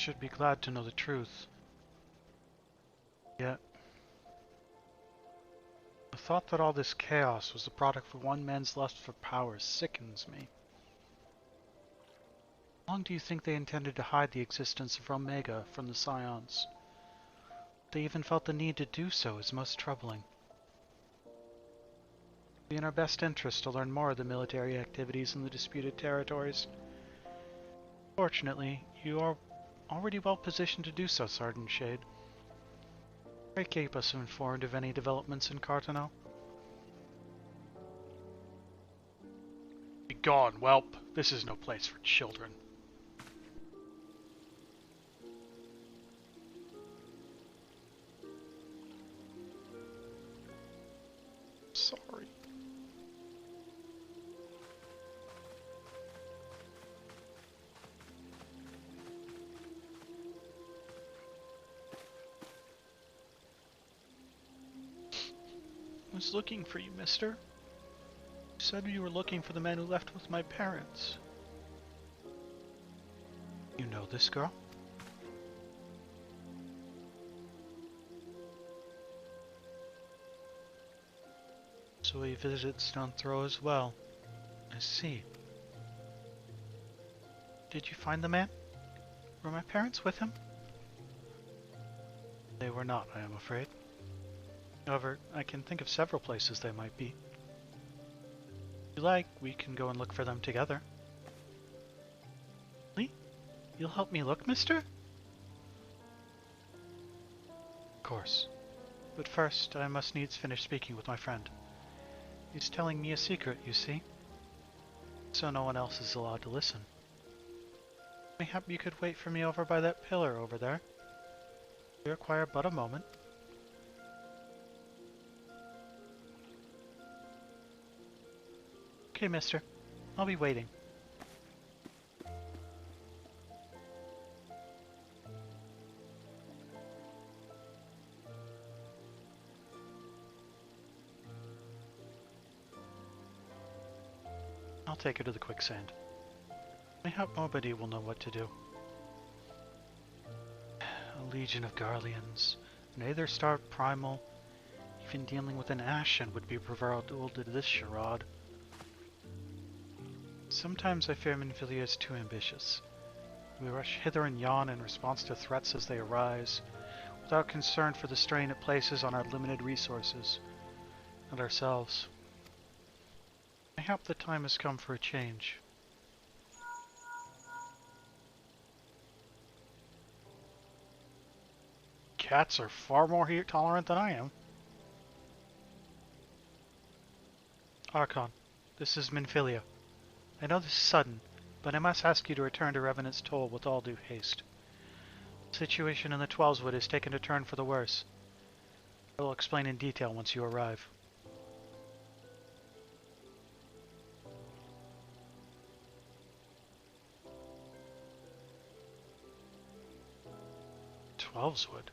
Should be glad to know the truth. Yet, the thought that all this chaos was the product of one man's lust for power sickens me. How long do you think they intended to hide the existence of Omega from the Scions? They even felt the need to do so is most troubling. It would be in our best interest to learn more of the military activities in the disputed territories. Fortunately, you are already well positioned to do so, Sergeant Shade. Pray keep us informed of any developments in Cartano. Begone, whelp! This is no place for children. Sorry. I was looking for you, mister. You said you were looking for the man who left with my parents. You know this girl? So he visited Stone Throw as well. I see. Did you find the man? Were my parents with him? They were not, I am afraid. However, I can think of several places they might be. If you like, we can go and look for them together. Really? You'll help me look, mister? Of course. But first, I must needs finish speaking with my friend. He's telling me a secret, you see. So no one else is allowed to listen. Mayhap you could wait for me over by that pillar over there. We require but a moment. Okay, mister. I'll be waiting. I'll take her to the quicksand. Mayhap nobody will know what to do. A legion of Garleans, an Aetherstar Primal, even dealing with an Ashen would be preferable to this charade. Sometimes I fear Minfilia is too ambitious. We rush hither and yon in response to threats as they arise, without concern for the strain it places on our limited resources, and ourselves. Mayhap the time has come for a change. Cats are far more heat tolerant than I am. Archon, this is Minfilia. I know this is sudden, but I must ask you to return to Revenant's Toll with all due haste. The situation in the Twelveswood has taken a turn for the worse. I will explain in detail once you arrive. Twelveswood?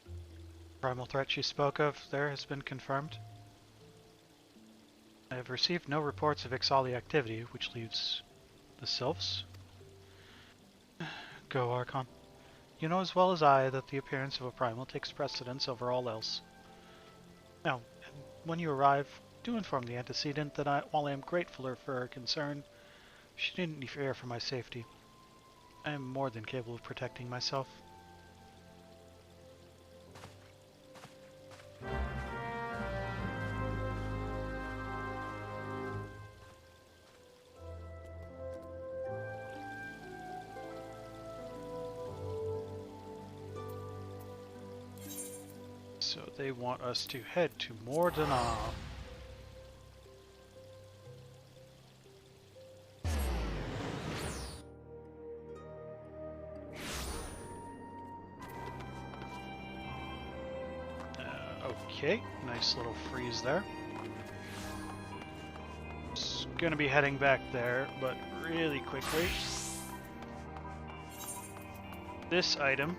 The primal threat you spoke of there has been confirmed. I have received no reports of XIV activity, which leaves the Sylphs. Go, Archon. You know as well as I that the appearance of a primal takes precedence over all else. Now, when you arrive, do inform the antecedent that while I am grateful for her concern, she didn't fear for my safety. I am more than capable of protecting myself. So they want us to head to Mordana. Okay, nice little freeze there. Just gonna be heading back there, but really quickly. This item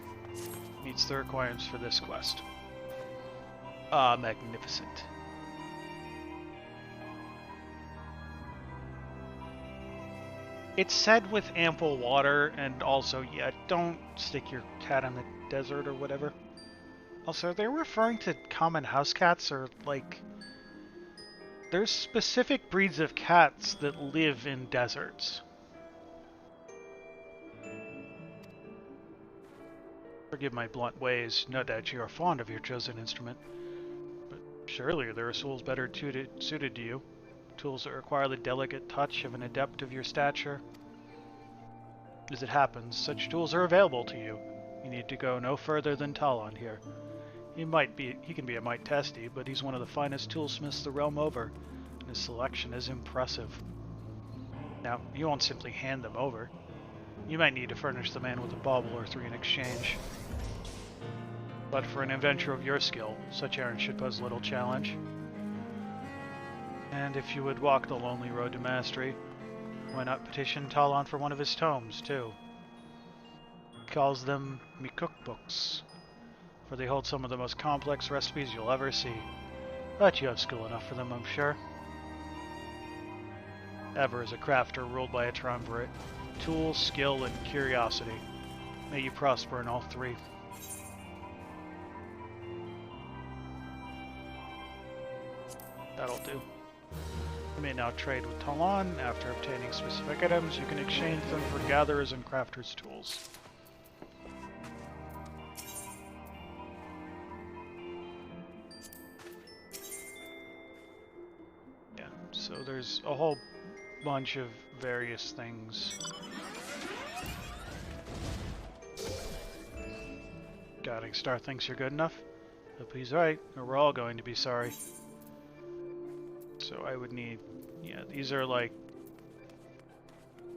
meets the requirements for this quest. Ah, magnificent. It's said with ample water, and also, yeah, don't stick your cat in the desert or whatever. Also, they're referring to common house cats, or like, there's specific breeds of cats that live in deserts. Forgive my blunt ways, no doubt you are fond of your chosen instrument, but surely there are tools better suited to you. Tools that require the delicate touch of an adept of your stature. As it happens, such tools are available to you. You need to go no further than Talon here. He can be a mite testy, but he's one of the finest toolsmiths the realm over, and his selection is impressive. Now, you won't simply hand them over. You might need to furnish the man with a bauble or three in exchange. But for an adventurer of your skill, such errands should pose little challenge. And if you would walk the lonely road to mastery, why not petition Talon for one of his tomes, too? He calls them Miqo'te books, for they hold some of the most complex recipes you'll ever see. But you have skill enough for them, I'm sure. Ever is a crafter ruled by a triumvirate: tool, skill, and curiosity. May you prosper in all three. That'll do. You may now trade with Talon. After obtaining specific items, you can exchange them for gatherers and crafters' tools. Yeah, so there's a whole bunch of various things. Guiding Star thinks you're good enough. Hope he's right, or we're all going to be sorry. So I would need, yeah, these are like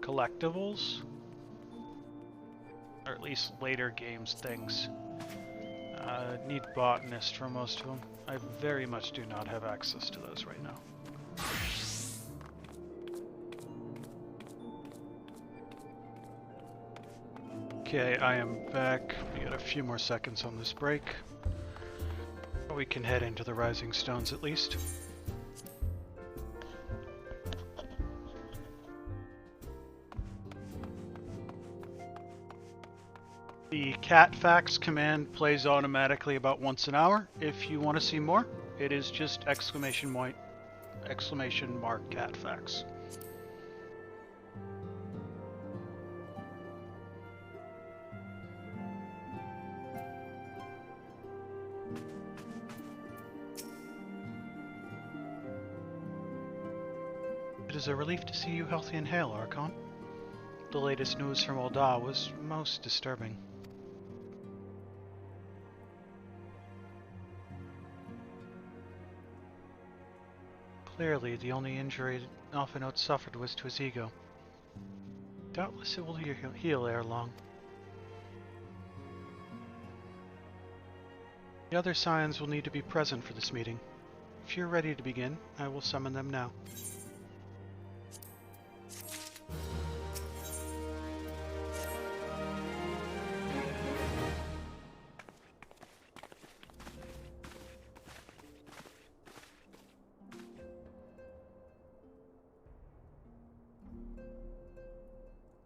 collectibles, or at least later games things. Need botanist for most of them. I very much do not have access to those right now. Okay, I am back. We got a few more seconds on this break. We can head into the Rising Stones at least. The cat facts command plays automatically about once an hour. If you want to see more, it is just exclamation mark cat facts. It is a relief to see you healthy and hale, Archon. The latest news from Ul'dah was most disturbing. Clearly, the only injury Alphinaud suffered was to his ego. Doubtless it will heal ere long. The other scions will need to be present for this meeting. If you're ready to begin, I will summon them now.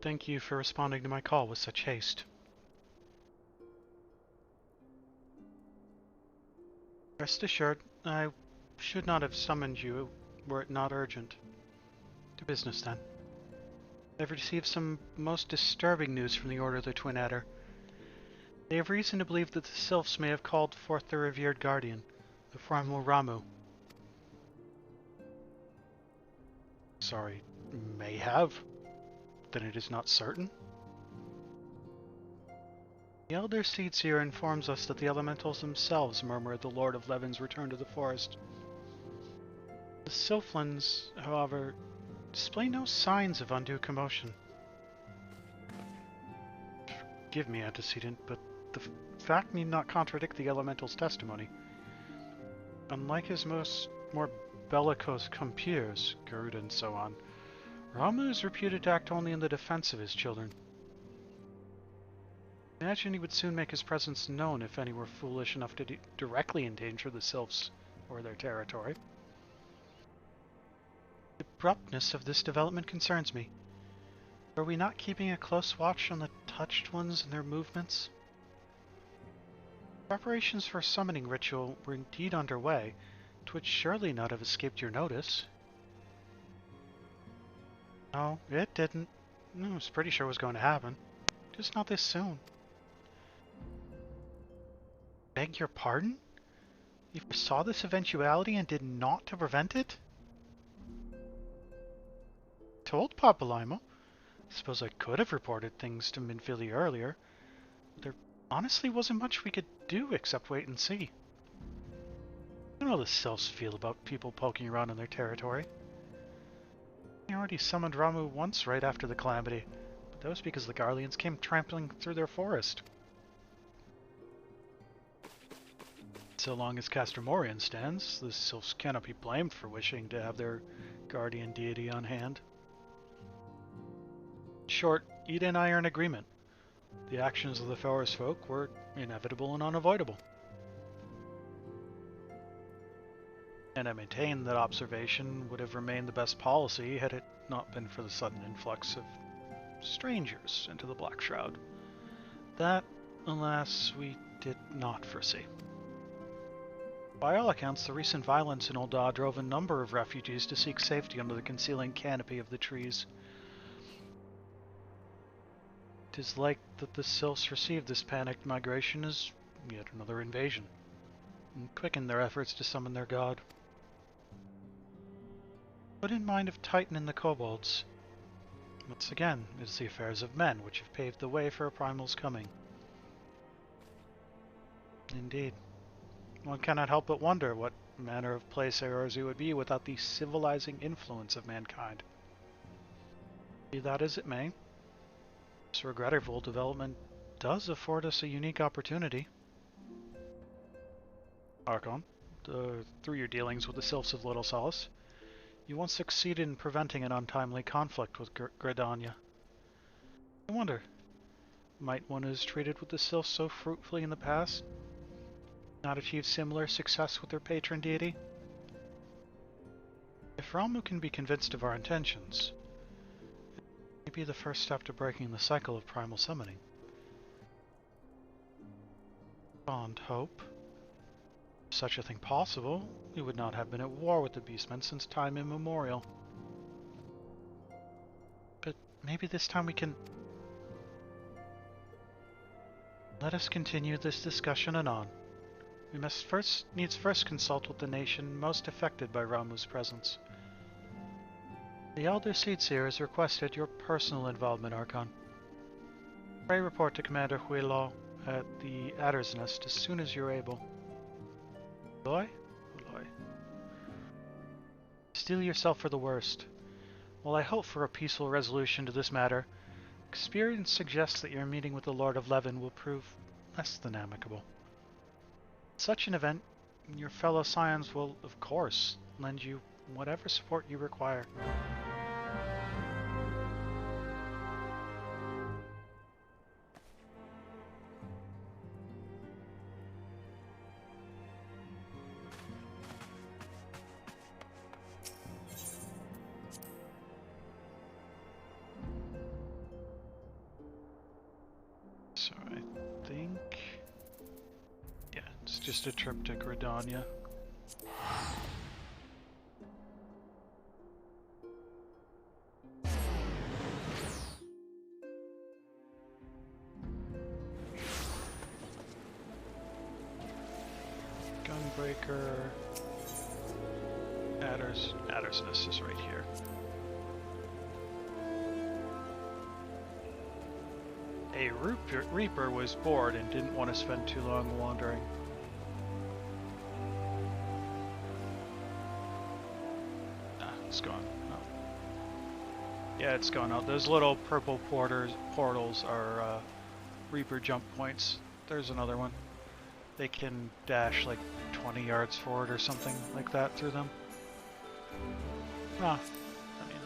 Thank you for responding to my call with such haste. Rest assured, I should not have summoned you were it not urgent. To business, then. I've received some most disturbing news from the Order of the Twin Adder. They have reason to believe that the Sylphs may have called forth their revered guardian, the formidable Ramuh. Sorry, may have? Then it is not certain? The Elder Seedseer informs us that the elementals themselves murmur at the Lord of Levin's return to the forest. The Sylphlings, however, display no signs of undue commotion. Forgive me, antecedent, but the fact need not contradict the elemental's testimony. Unlike his more bellicose compeers, Garuda and so on, Ramuh is reputed to act only in the defense of his children. I imagine he would soon make his presence known if any were foolish enough to directly endanger the Sylphs or their territory. The abruptness of this development concerns me. Are we not keeping a close watch on the touched ones and their movements? Preparations for a summoning ritual were indeed underway, to which surely not have escaped your notice. No, it didn't. I was pretty sure it was going to happen. Just not this soon. Beg your pardon? You foresaw this eventuality and did not to prevent it? Told Papalymo. Suppose I could have reported things to Minfili earlier. There honestly wasn't much we could do except wait and see. You know how the Sylphs feel about people poking around in their territory. They already summoned Ramuh once right after the calamity, but that was because the Garleans came trampling through their forest. So long as Castromorian stands, the Sylphs cannot be blamed for wishing to have their guardian deity on hand. In short, Ida and I are in agreement. The actions of the forest folk were inevitable and unavoidable. And I maintain that observation would have remained the best policy had it not been for the sudden influx of strangers into the Black Shroud. That, alas, we did not foresee. By all accounts, the recent violence in Ul'dah drove a number of refugees to seek safety under the concealing canopy of the trees. It is like that the Sylphs received this panicked migration as yet another invasion, and quickened their efforts to summon their god. Put in mind of Titan and the kobolds. Once again, it is the affairs of men which have paved the way for a primal's coming. Indeed. One cannot help but wonder what manner of place Eorzea would be without the civilizing influence of mankind. Be that as it may, this regrettable development does afford us a unique opportunity. Archon, through your dealings with the Sylphs of Little Solace, you once succeeded in preventing an untimely conflict with Gridania. I wonder, might one who has traded with the Sylphs so fruitfully in the past not achieve similar success with their patron deity? If Ramuh can be convinced of our intentions, it may be the first step to breaking the cycle of primal summoning. Fond hope. If such a thing possible, we would not have been at war with the Beastmen since time immemorial. But maybe this time we can... Let us continue this discussion anon. We must needs first consult with the nation most affected by Ramuh's presence. The Elder Seedseer has requested your personal involvement, Archon. Pray report to Commander Huilo at the Adder's Nest as soon as you're able. Uloy? Uloy. Steel yourself for the worst. While I hope for a peaceful resolution to this matter, experience suggests that your meeting with the Lord of Levin will prove less than amicable. In such an event, your fellow Scions will, of course, lend you whatever support you require. So I think... yeah, it's just a trip to Gridania. Gunbreaker... Adder's Nest is right here. A Reaper was bored and didn't want to spend too long wandering. Ah, it's gone. Oh. Yeah, it's gone out. Those little purple portals are Reaper jump points. There's another one. They can dash like 20 yards forward or something like that through them. Ah, I mean,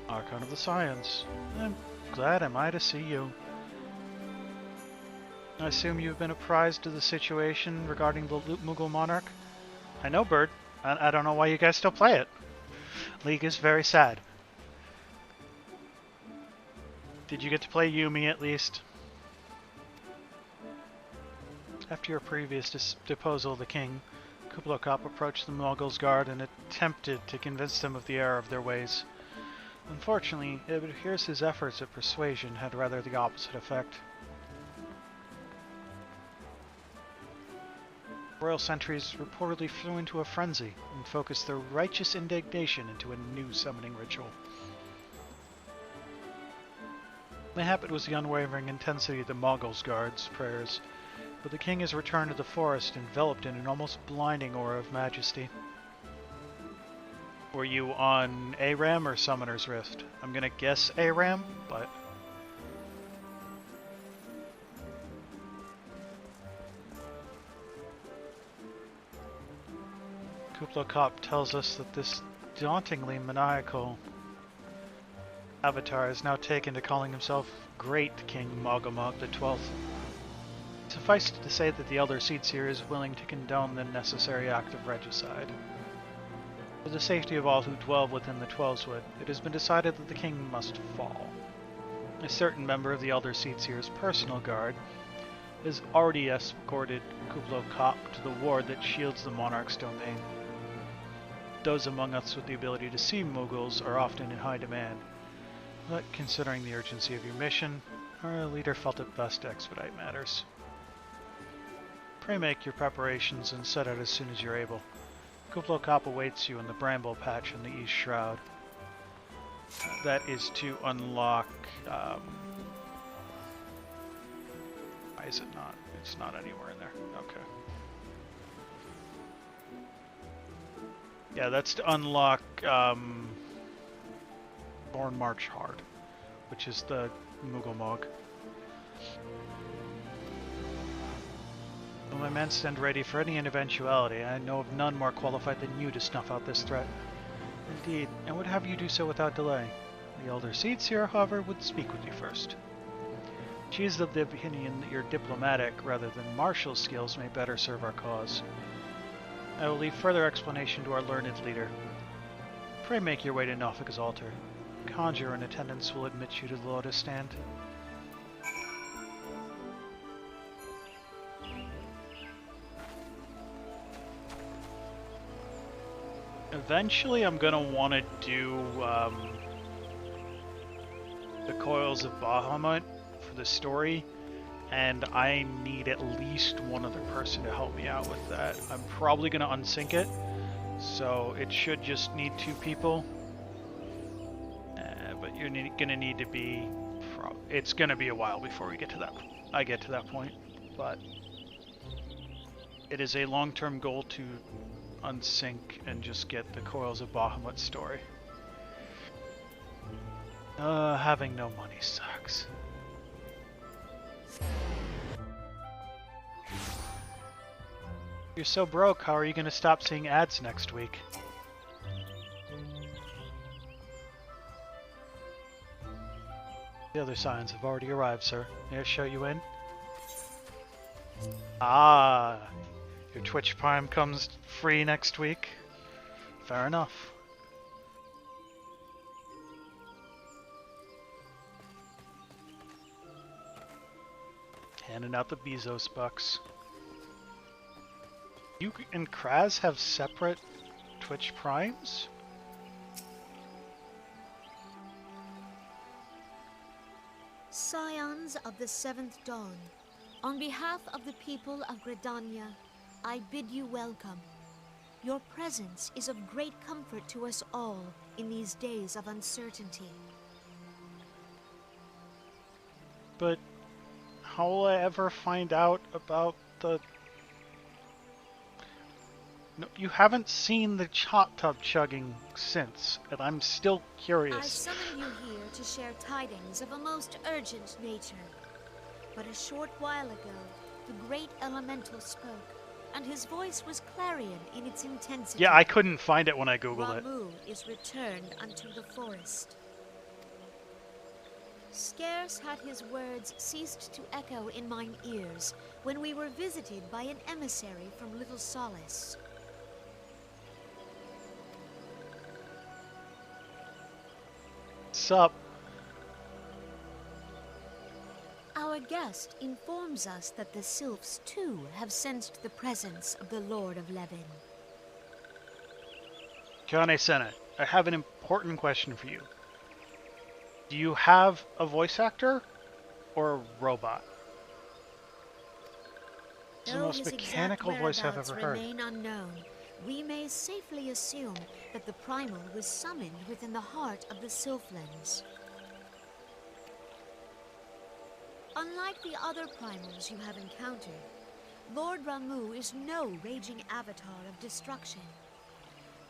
Archon of the Scions. I'm glad am I to see you. I assume you've been apprised of the situation regarding the Moogle Monarch? I know, Bird. I don't know why you guys still play it. League is very sad. Did you get to play Yumi at least? After your previous deposal of the king, Kublai Khan approached the Mongols' guard and attempted to convince them of the error of their ways. Unfortunately, it appears his efforts at persuasion had rather the opposite effect. Royal sentries reportedly flew into a frenzy and focused their righteous indignation into a new summoning ritual. Mayhap it was the unwavering intensity of the Mongols' guards' prayers, but the king has returned to the forest enveloped in an almost blinding aura of majesty. Were you on ARAM or Summoner's Rift? I'm gonna guess ARAM, but... Kublai Khan tells us that this dauntingly maniacal avatar has now taken to calling himself Great King Mogomog XII. Suffice it to say that the Elder Seedseer is willing to condone the necessary act of regicide. For the safety of all who dwell within the Twelveswood, it has been decided that the king must fall. A certain member of the Elder Seedseer's personal guard has already escorted Kublai Khan to the ward that shields the monarch's domain. Those among us with the ability to see Mughals are often in high demand, but considering the urgency of your mission, our leader felt it best to expedite matters. Pray make your preparations and set out as soon as you're able. Kublai Khan awaits you in the bramble patch in the East Shroud. That is to unlock... why is it not? It's not anywhere in there. Okay. Yeah, that's to unlock Thorn March Hard, which is the Mugomog. Will my men stand ready for any eventuality? I know of none more qualified than you to snuff out this threat. Indeed, and would have you do so without delay. The Elder Seedseer, however, would speak with you first. She is of the opinion that your diplomatic rather than martial skills may better serve our cause. I will leave further explanation to our learned leader. Pray make your way to Nofika's altar. Conjure in attendance will admit you to the Lotus Stand. Eventually I'm gonna want to do the Coils of Bahamut for the story, and I need at least one other person to help me out with that. I'm probably gonna unsync it, so it should just need 2 people. But you're gonna need to be... it's gonna be a while before we get to that. I get to that point, but it is a long-term goal to unsync and just get the Coils of Bahamut story. Having no money sucks. You're so broke, how are you going to stop seeing ads next week? The other signs have already arrived, sir. May I show you in? Ah, your Twitch Prime comes free next week? Fair enough. Handing out the Bezos bucks. You and Kraz have separate Twitch Primes? Scions of the 7th Dawn, on behalf of the people of Gridania, I bid you welcome. Your presence is of great comfort to us all in these days of uncertainty. But how will I ever find out about the... No, you haven't seen the hot tub chugging since, and I'm still curious. I summon you here to share tidings of a most urgent nature. But a short while ago, the great elemental spoke, and his voice was clarion in its intensity. Yeah, I couldn't find it when I googled it. Ramu is returned unto the forest. Scarce had his words ceased to echo in mine ears when we were visited by an emissary from Little Solace. Sup? Trust informs us that the sylphs too have sensed the presence of the Lord of Levin. Kane Senna, I have an important question for you. Do you have a voice actor or a robot? It's the Though most his exact mechanical voice I've whereabouts ever heard. remain unknown, we may safely assume that the primal was summoned within the heart of the Sylphlands. Unlike the other primals you have encountered, Lord Ramuh is no raging avatar of destruction.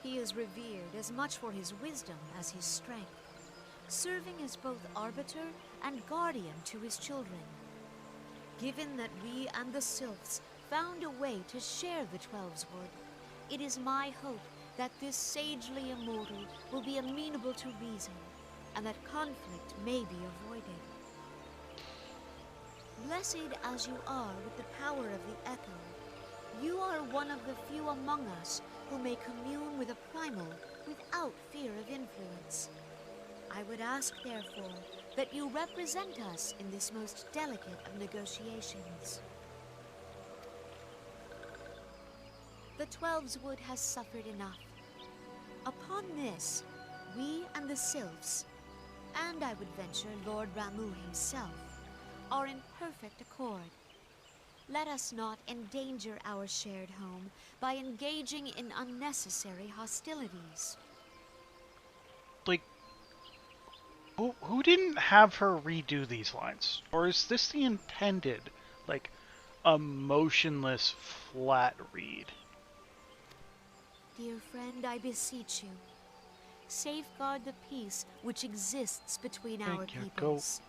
He is revered as much for his wisdom as his strength, serving as both arbiter and guardian to his children. Given that we and the Sylphs found a way to share the Twelves Wood, it is my hope that this sagely immortal will be amenable to reason, and that conflict may be avoided. Blessed as you are with the power of the Echo, you are one of the few among us who may commune with a primal without fear of influence. I would ask, therefore, that you represent us in this most delicate of negotiations. The Twelves Wood has suffered enough. Upon this, we and the Sylphs, and I would venture Lord Ramuh himself, are in perfect accord. Let us not endanger our shared home by engaging in unnecessary hostilities. Like, who didn't have her redo these lines? Or is this the intended, like, emotionless, flat read? Dear friend, I beseech you, safeguard the peace which exists between our peoples.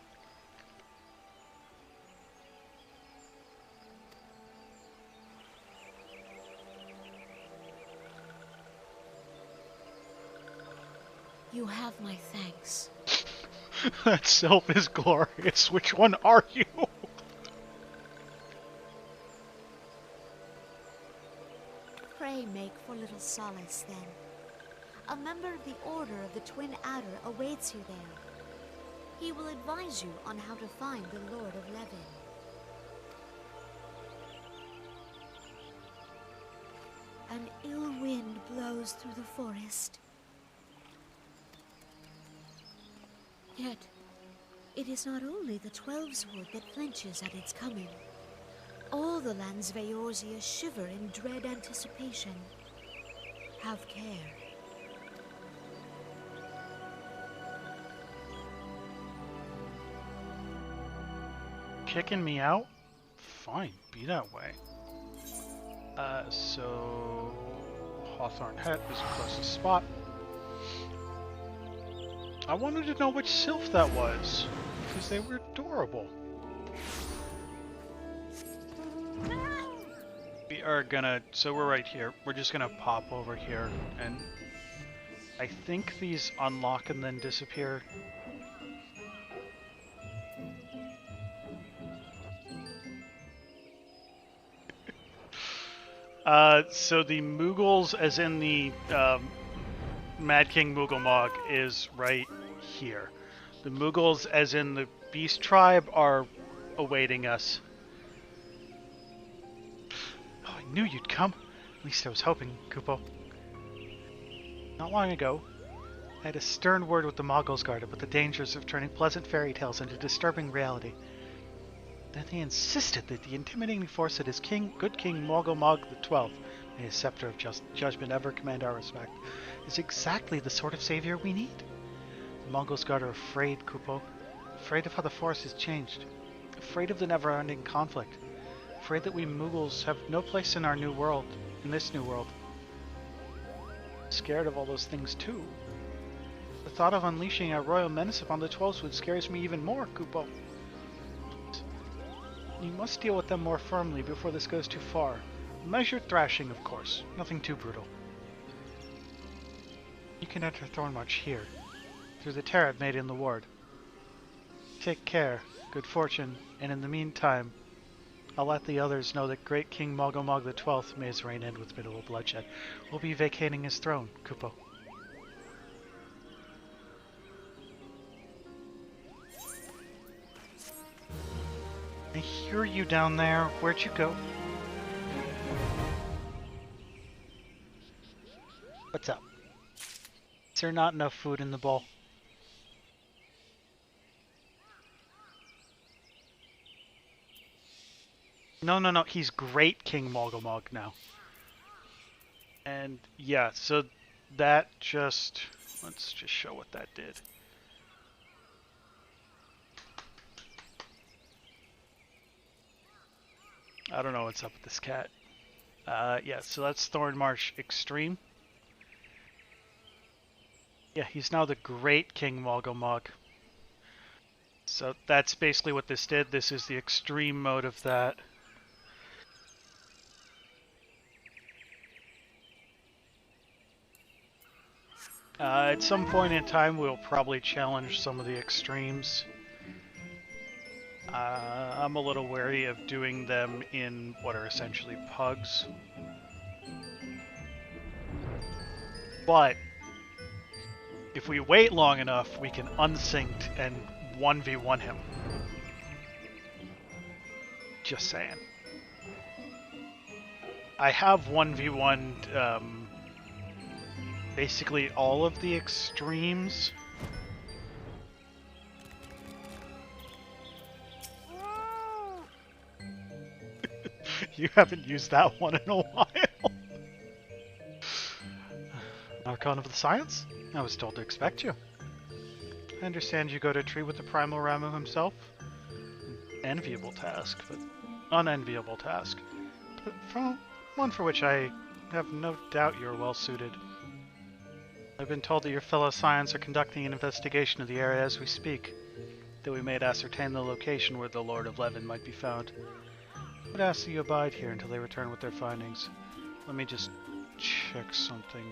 You have my thanks. That self is glorious. Which one are you? Pray make for little solace, then. A member of the Order of the Twin Adder awaits you there. He will advise you on how to find the Lord of Levin. An ill wind blows through the forest. Yet, it is not only the Twelves Wood that flinches at its coming. All the lands of Eorzea shiver in dread anticipation. Have care. Kicking me out? Fine, be that way. So Hawthorne Head was the closest spot. I wanted to know which sylph that was, because they were adorable. We are gonna, so we're right here. We're just gonna pop over here, and I think these unlock and then disappear. So the Moogles, as in the Mad King Moogle is right here. The Moogles, as in the Beast Tribe, are awaiting us. Oh, I knew you'd come. At least I was hoping, Kupo. Not long ago, I had a stern word with the Moggles Guard about the dangers of turning pleasant fairy tales into disturbing reality. Then they insisted that the intimidating force that is good King Moggle Mog XII, may his scepter of judgment ever command our respect, is exactly the sort of savior we need. The Mongols Guard are afraid, Kupo. Afraid of how the force has changed. Afraid of the never-ending conflict. Afraid that we Moogles have no place in our new world, in this new world. Scared of all those things too. The thought of unleashing our royal menace upon the Twelves Wood scares me even more, Kupo. You must deal with them more firmly before this goes too far. Measured thrashing, of course. Nothing too brutal. You can enter Thornmarch here, through the Tarot made in the ward. Take care, good fortune, and in the meantime, I'll let the others know that great King Mogomog XII, may his reign end with minimal bloodshed, will be vacating his throne, Kupo. Who are you down there? Where'd you go? What's up? Is there not enough food in the bowl? No, no, no. He's Great King Mogomog now. And yeah, so that just... Let's just show what that did. I don't know what's up with this cat. Yeah, so that's Thorn Marsh Extreme. Yeah, he's now the Great King Mogomog. So that's basically what this did. This is the extreme mode of that. At some point in time, we'll probably challenge some of the extremes. I'm a little wary of doing them in what are essentially pugs. But if we wait long enough, we can unsynced and 1v1 him. Just saying. I have 1v1'd basically all of the extremes. You haven't used that one in a while. Archon of the Science? I was told to expect you. I understand you go to tree with the Primal Ramu himself. An enviable task, but unenviable task. But from one for which I have no doubt you're well suited. I've been told that your fellow Scions are conducting an investigation of the area as we speak, that we may ascertain the location where the Lord of Levin might be found. I would ask that you abide here until they return with their findings. Let me just check something